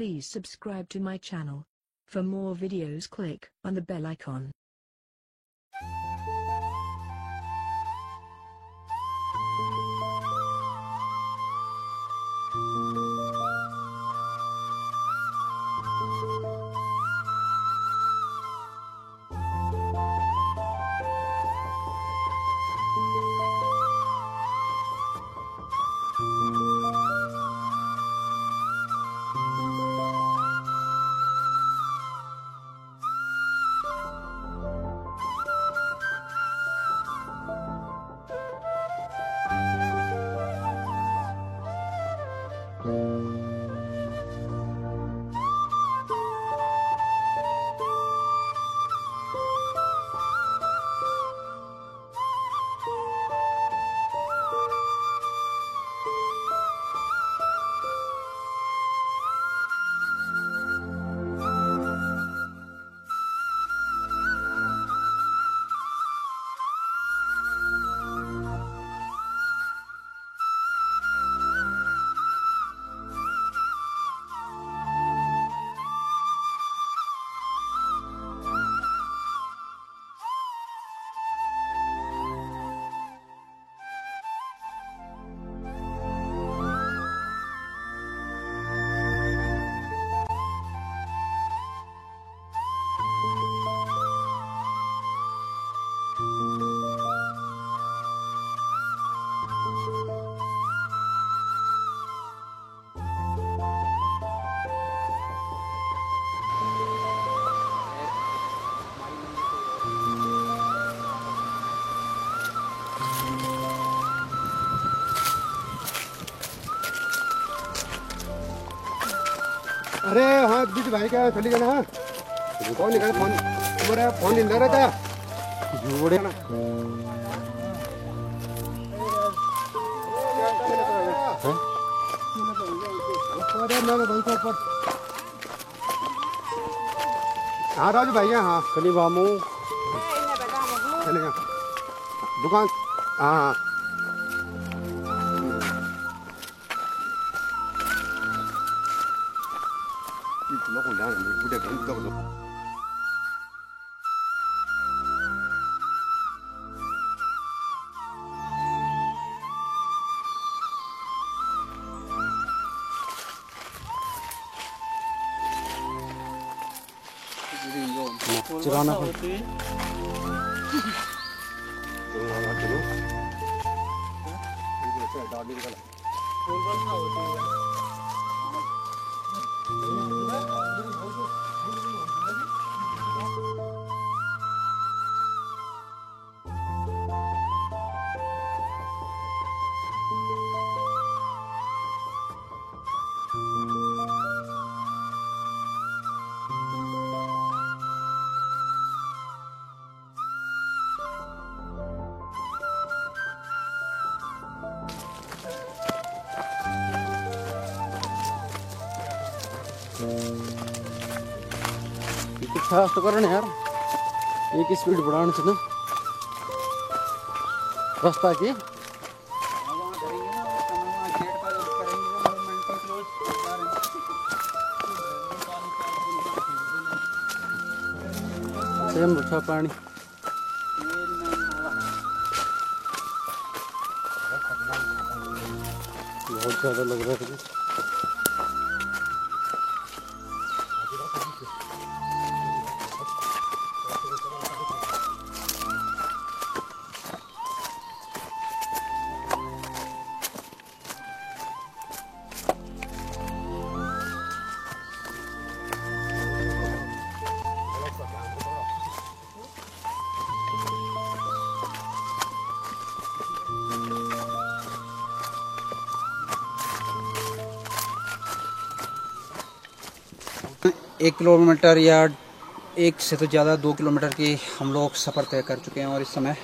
Please subscribe to my channel. For more videos, click on the bell icon. अरे हाँ बीच भाई क्या चली गया ना कौन निकल फोन तुम्हारा फोन नहीं लग रहा था जोड़े ना हाँ राजू भाई हाँ चलिए मामू चलेगा दुकान हाँ हाँ चलाना फास्ट करो ना यार एक स्पीड बढ़ाने से ना रास्ता की सेम उठा पानी बहुत ज़्यादा लग रहा है। एक किलोमीटर या एक से तो ज़्यादा 2 किलोमीटर की हम लोग सफ़र तय कर चुके हैं और इस समय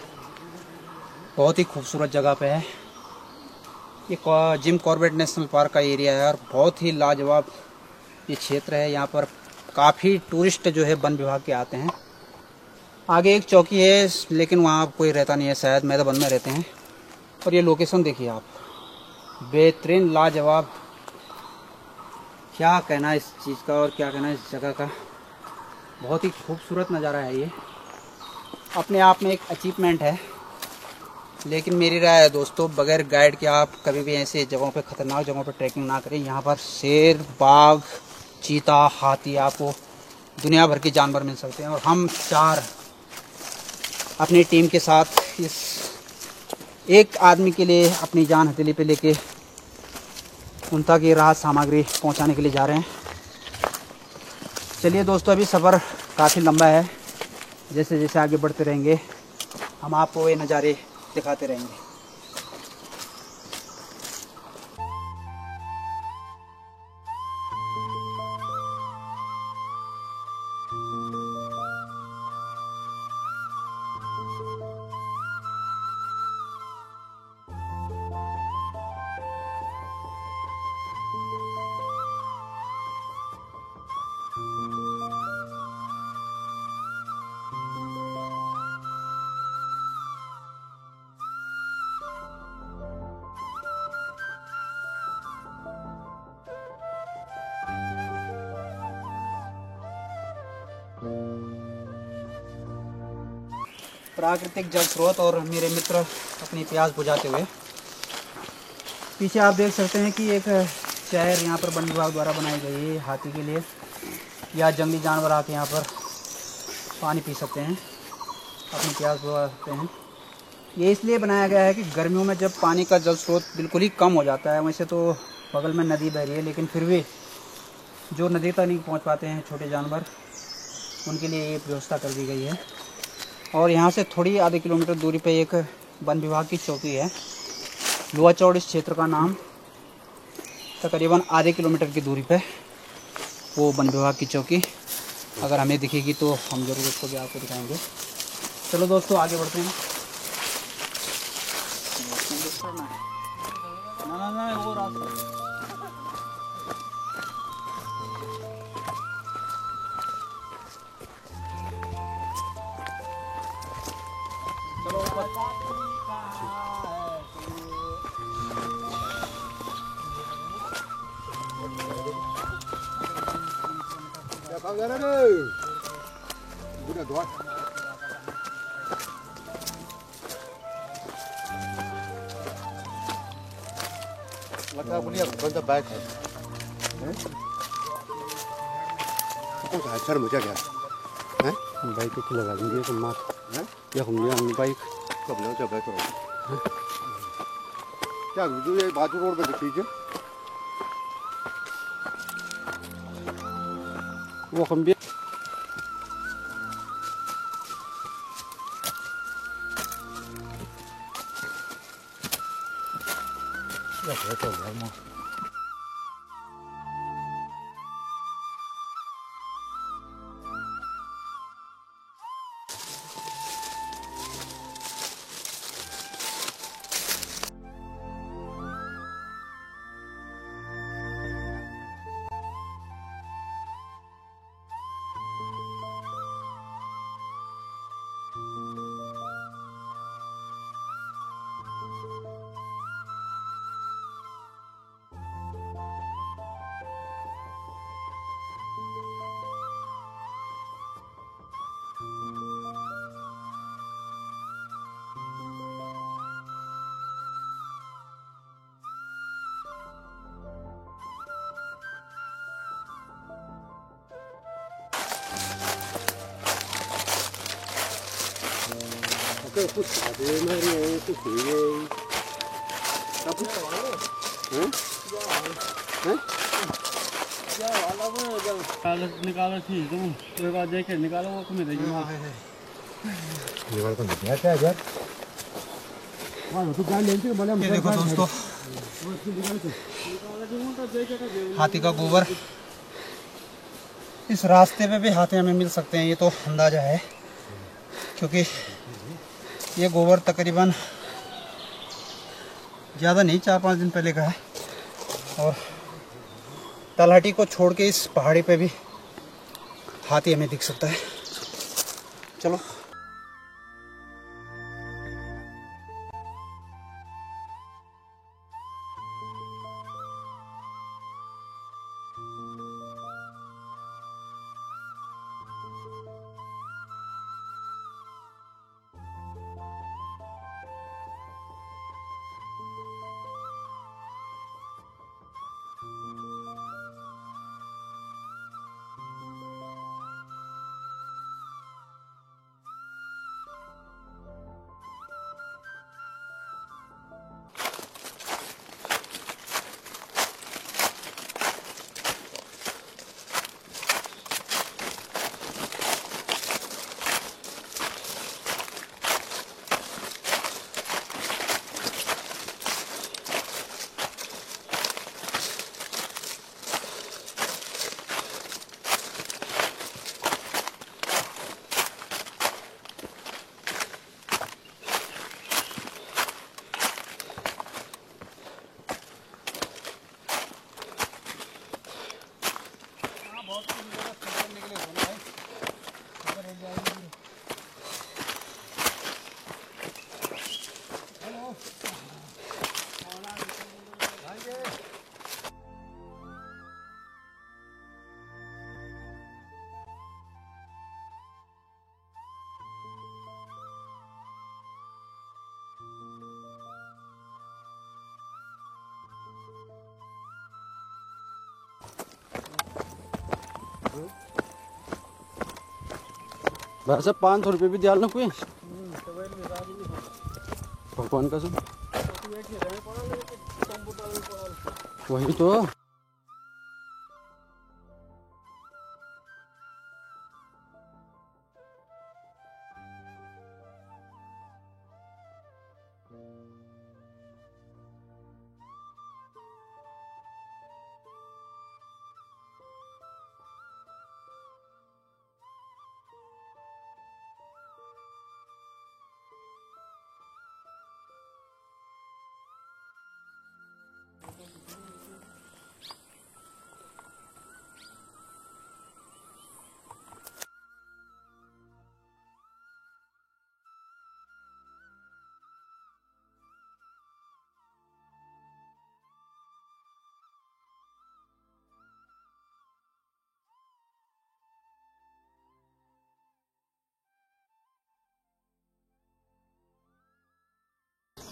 बहुत ही खूबसूरत जगह पे है। ये जिम कॉर्बेट नेशनल पार्क का एरिया है और बहुत ही लाजवाब ये क्षेत्र है। यहाँ पर काफ़ी टूरिस्ट जो है वन विभाग के आते हैं। आगे एक चौकी है लेकिन वहाँ कोई रहता नहीं है, शायद मैदान में रहते हैं। और ये लोकेशन देखिए आप, बेहतरीन लाजवाब क्या कहना इस चीज़ का और क्या कहना इस जगह का। बहुत ही खूबसूरत नज़ारा है ये, अपने आप में एक अचीवमेंट है। लेकिन मेरी राय है दोस्तों, बगैर गाइड के आप कभी भी ऐसे जगहों पे, ख़तरनाक जगहों पे ट्रैकिंग ना करें। यहाँ पर शेर, बाघ, चीता, हाथी, आपको दुनिया भर के जानवर मिल सकते हैं। और हम 4 अपनी टीम के साथ इस एक आदमी के लिए अपनी जान हथेली पे लेके उन तक ये राहत सामग्री पहुंचाने के लिए जा रहे हैं। चलिए दोस्तों, अभी सफ़र काफ़ी लंबा है। जैसे जैसे आगे बढ़ते रहेंगे हम आपको ये नज़ारे दिखाते रहेंगे। प्राकृतिक जल स्रोत और मेरे मित्र अपनी प्यास बुझाते हुए। पीछे आप देख सकते हैं कि एक शहर यहाँ पर वन विभाग द्वारा बनाई गई है हाथी के लिए, या जंगली जानवर आके यहाँ पर पानी पी सकते हैं, अपनी प्यास बुझा सकते हैं। ये इसलिए बनाया गया है कि गर्मियों में जब पानी का जल स्रोत बिल्कुल ही कम हो जाता है, वैसे तो बगल में नदी बह रही है, लेकिन फिर भी जो नदी तक नहीं पहुँच पाते हैं छोटे जानवर, उनके लिए ये व्यवस्था कर दी गई है। और यहाँ से थोड़ी आधे किलोमीटर दूरी पे एक वन विभाग की चौकी है। लोहा चौड़ इस क्षेत्र का नाम। तकरीबन आधे किलोमीटर की दूरी पे वो वन विभाग की चौकी अगर हमें दिखेगी तो हम ज़रूर उसको भी आपको दिखाएंगे। चलो दोस्तों, आगे बढ़ते हैं। ना वो रास्ता लगा बोलिए बंदा बैग है कौन सा सर मुझे क्या है बाइक को लगा देंगे तो मार है या हम ये बाइक कब ले जब बैठ रहा क्या जो ये बाजू रोड पे दिखीजिए वो हम भी这不傻的，那里不肥的，那不是完了？嗯？嗯？要完了不是这निकालो ठीक तुम एक बार देखे निकालो वो तुम्हें दे दूंगा निकाल कर दिया क्या यार हां तो गाड़ी लेंगे बोले हम देखो दोस्तों, हाथी का गोबर इस रास्ते पे भी हाथी हमें मिल सकते हैं, ये तो अंदाजा है, क्योंकि ये गोबर तकरीबन ज़्यादा नहीं 4-5 दिन पहले का है। और तलहटी को छोड़ के इस पहाड़ी पे भी हाथी हमें दिख सकता है। चलो वैसे 500 रुपये भी दिया ना कोई भगवान का सब वही तो।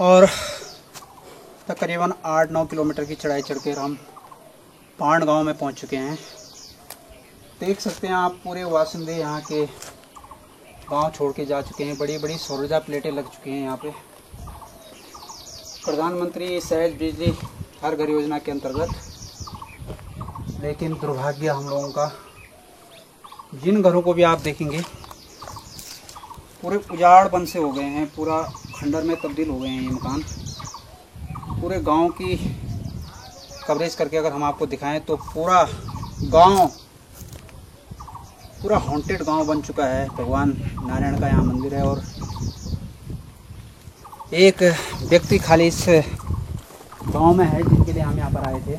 और तकरीबन 8-9 किलोमीटर की चढ़ाई चढ़ कर हम पांड गांव में पहुंच चुके हैं। देख सकते हैं आप पूरे वासिंदे यहाँ के गांव छोड़ के जा चुके हैं। बड़ी बड़ी सौर ऊर्जा प्लेटें लग चुकी हैं यहाँ पे। प्रधानमंत्री सहज बिजली हर घर योजना के अंतर्गत। लेकिन दुर्भाग्य हम लोगों का, जिन घरों को भी आप देखेंगे पूरे उजाड़ बन से हो गए हैं, पूरा खंडर में तब्दील हो गए हैं ये मकान। पूरे गांव की कवरेज करके अगर हम आपको दिखाएं तो पूरा गांव, पूरा हॉन्टेड गांव बन चुका है। भगवान नारायण का यहाँ मंदिर है और एक व्यक्ति खाली इस गांव में है जिनके लिए हम यहाँ पर आए थे।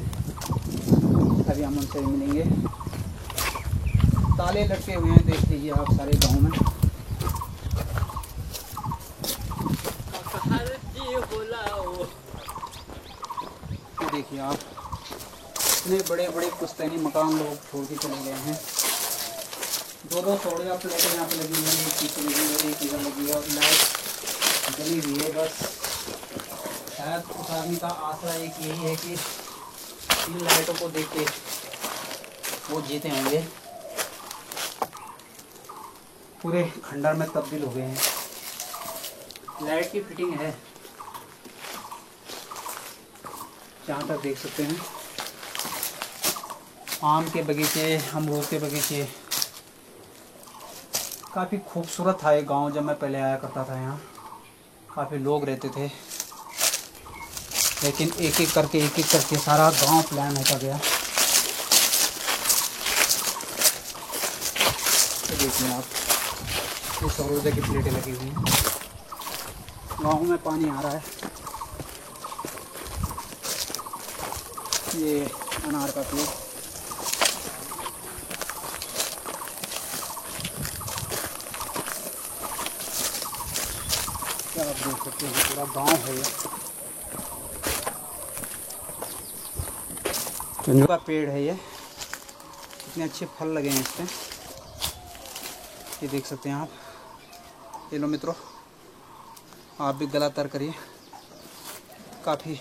अभी हम उनसे मिलेंगे। ताले लटके हुए हैं, देख लीजिए आप सारे गांव में। देखिए आप, इतने बड़े बड़े पुश्तैनी मकान लोग छोड़ के चले गए हैं। 2-2 सौड़िया प्लेटें यहाँ पे लगी हुई हैं, एक पीछे लगी है, एक इधर लगी है और लाइट जली हुई है। बस शायद उस आदमी का आसरा एक यही है कि इन लाइटों को देख के वो जीते होंगे। पूरे खंडर में तब्दील हो गए हैं। लाइट की फिटिंग है जहाँ तक देख सकते हैं। आम के बगीचे, अमरूद के बगीचे, काफ़ी खूबसूरत था ये गांव। जब मैं पहले आया करता था यहाँ काफ़ी लोग रहते थे, लेकिन एक एक करके सारा गांव प्लान होता गया। तो देखिए आप, ये सौर ऊर्जा की प्लेटें लगी हुई हैं। गाँव में पानी आ रहा है। ये अनार का पेड़, क्या आप देख सकते हैं, पूरा गांव है। ये का पेड़ है। ये इतने अच्छे फल लगे हैं इस पे, ये देख सकते हैं आप। ये लो मित्रों, आप भी गला तर करिए, काफ़ी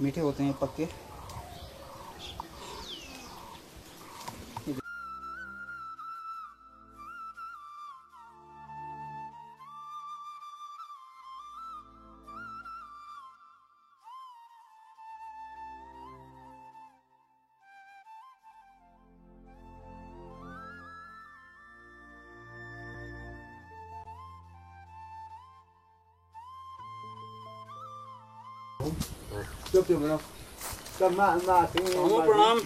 मीठे होते हैं पक्के। प्रणाम।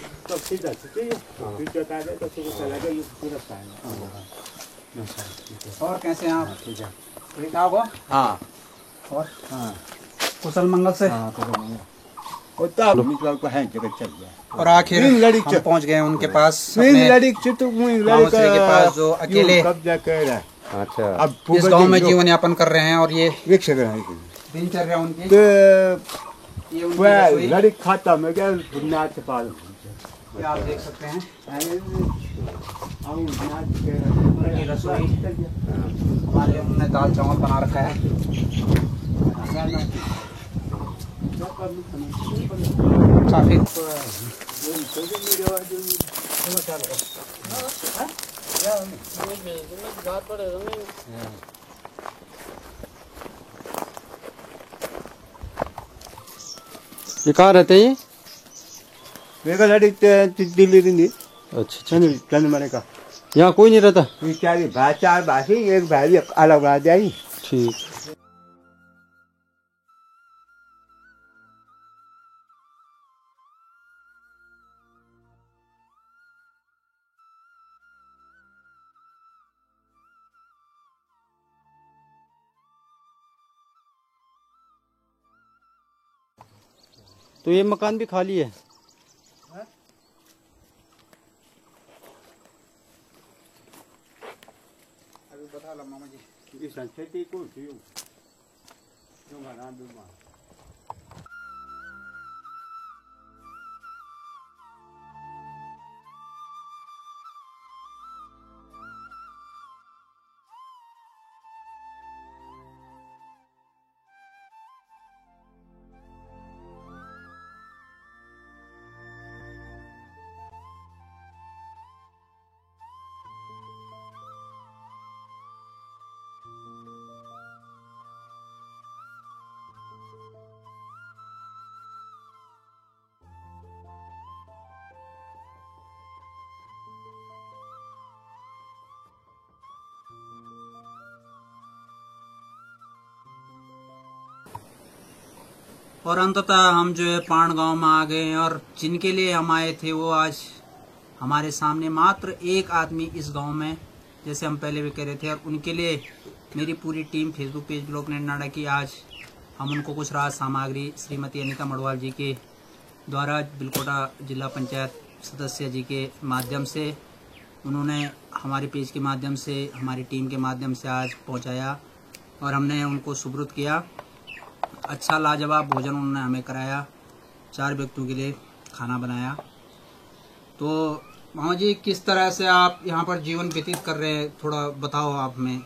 और कैसे हैं आप? ठीक ठाक हो? हाँ। और कुशल मंगल से? और आखिर हम पहुंच गए उनके पास, के पास जो अकेले इस गांव में जीवन यापन कर रहे हैं। और ये दिनचर्या उनकी, ये उनकी लड़ी खाता में क्या बुनियाद के पास ये आप देख सकते हैं। ये रसोई हमारे, उन्होंने दाल चावल बना रखा है। काफी ये कहाँ रहते हैं ये? दिल्ली दिल्ली अच्छा चंद मरे का यहाँ कोई नहीं रहता? चार भाषी एक भाई अलग बना दिया। ठीक। तो ये मकान भी खाली है? अभी बता ला मामा जी। ये संस्कृति को क्यों नाम दूंगा। और अंततः हम जो है पाण गांव में आ गए हैं, और जिनके लिए हम आए थे वो आज हमारे सामने मात्र एक आदमी इस गांव में, जैसे हम पहले भी कह रहे थे, और उनके लिए मेरी पूरी टीम फेसबुक पेज ब्लॉग ने नाड़ा की। आज हम उनको कुछ राहत सामग्री श्रीमती अनीता मडवाल जी के द्वारा बिलकोटा जिला पंचायत सदस्य जी के माध्यम से, उन्होंने हमारे पेज के माध्यम से, हमारी टीम के माध्यम से आज पहुंचाया और हमने उनको सुपुर्द किया। अच्छा लाजवाब भोजन उन्होंने हमें कराया, 4 व्यक्तियों के लिए खाना बनाया। तो मामा जी, किस तरह से आप यहाँ पर जीवन व्यतीत कर रहे हैं, थोड़ा बताओ आप हमें।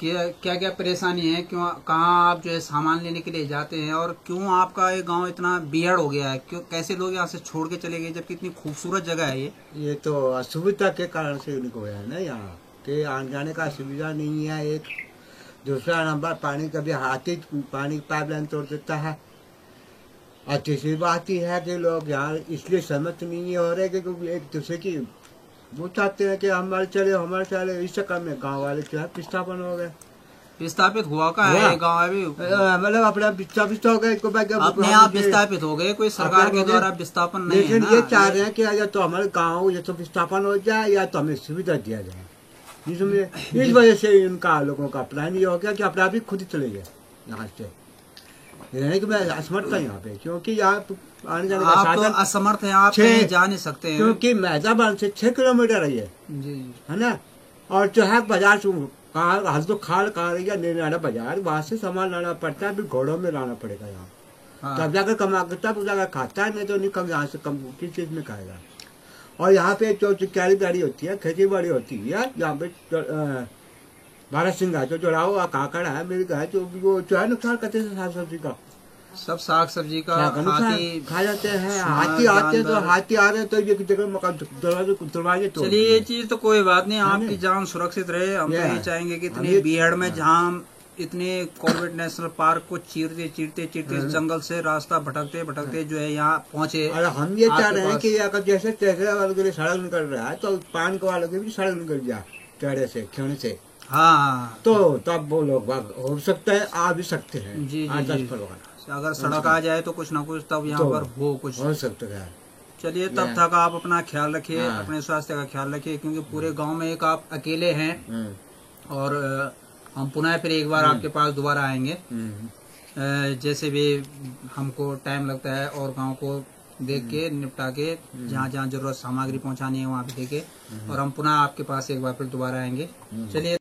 क्या क्या परेशानी है, क्यों, कहाँ आप जो है सामान लेने के लिए जाते हैं, और क्यों आपका ये गांव इतना बियड़ हो गया है, क्यों, कैसे लोग यहाँ से छोड़ के चले गए जबकि इतनी खूबसूरत जगह है ये तो असुविधा के कारण से उनको है ना, यहाँ के आने जाने का सुविधा नहीं है। एक दूसरा नंबर पानी कभी हाथी पानी पाइपलाइन तोड़ देता है। और तीसरी बात ही है कि लोग यहाँ इसलिए सहमत नहीं हो रहे क्योंकि एक दूसरे की वो चाहते हैं कि हमारे चले, इस चक्कर में गांव वाले जो है विस्थापन हो गए। विस्थापित हुआ का है ये गाँव अभी, मतलब अपना विस्थापित हो गए, अपने आप विस्थापित हो गए, कोई सरकार के द्वारा विस्थापन नहीं है। लेकिन ये चाह रहे हैं कि या तो हमारे गाँव या तो विस्थापन हो जाए या तो हमें सुविधा दिया जाए। इस वजह से इनका लोगों का प्लान ये हो गया कि अपने आप ही खुद ही चले गए यहाँ से। रहने की मैं असमर्थ था यहाँ पे, क्योंकि यहाँ आने जाने का साधन तो असमर्थ है, आप कहीं जा नहीं सकते हैं, क्योंकि मैदाबाद से 6 किलोमीटर है ये, है ना। और जो है बाजार कहाँ तो खाल कहाँ रही है नेनाड़ा बाजार, वहाँ से सामान लाना पड़ता है, फिर घोड़ों में लाना पड़ेगा यहाँ। तब जाकर कमा तब जाकर खाता है, नहीं तो नहीं कम यहाँ से कम किस चीज में खाएगा। और यहाँ पे जो चिकारी बाड़ी होती है, खेती बाड़ी होती है, यहाँ पे 12 सिंह है, जो चढ़ाओ काकड़ा है, मेरी है जो वो जो है नुकसान करते हैं साग सब्जी का, सब साग सब्जी का हाथी खा जाते हैं। हाथी आते हैं तो हाथी आ रहे हैं तो ये जगह मकान दरवाजे तो। चलिए ये चीज तो कोई बात नहीं, आपकी जान सुरक्षित रहे। हम तो ये चाहेंगे कि इतने बीहड़ में जहाँ इतने कॉर्बेट नेशनल पार्क को चीरते जंगल से रास्ता भटकते जो है यहाँ पहुँचे। हम ये चाह रहे हैं कि अगर जैसे टेढ़े वालों के लिए सड़क निकल रहा है तो पान के वालों की भी सड़क निकल जाए टेढ़े से खेने से। हाँ, तो तब वो लोग हो सकते हैं, आ भी सकते हैं। जी अगर सड़क आ जाए तो कुछ ना कुछ तब यहाँ पर हो कुछ हो सकता है। चलिए तब तक आप अपना ख्याल रखिए, अपने स्वास्थ्य का ख्याल रखिए, क्योंकि पूरे गांव में एक आप अकेले हैं। और हम पुनः फिर एक बार आपके पास दोबारा आएंगे, जैसे भी हमको टाइम लगता है, और गांव को देख के निपटा के जहाँ जहाँ जरूरत सामग्री पहुँचानी है वहाँ पे देके, और हम पुनः आपके पास एक बार फिर दोबारा आएंगे। चलिए।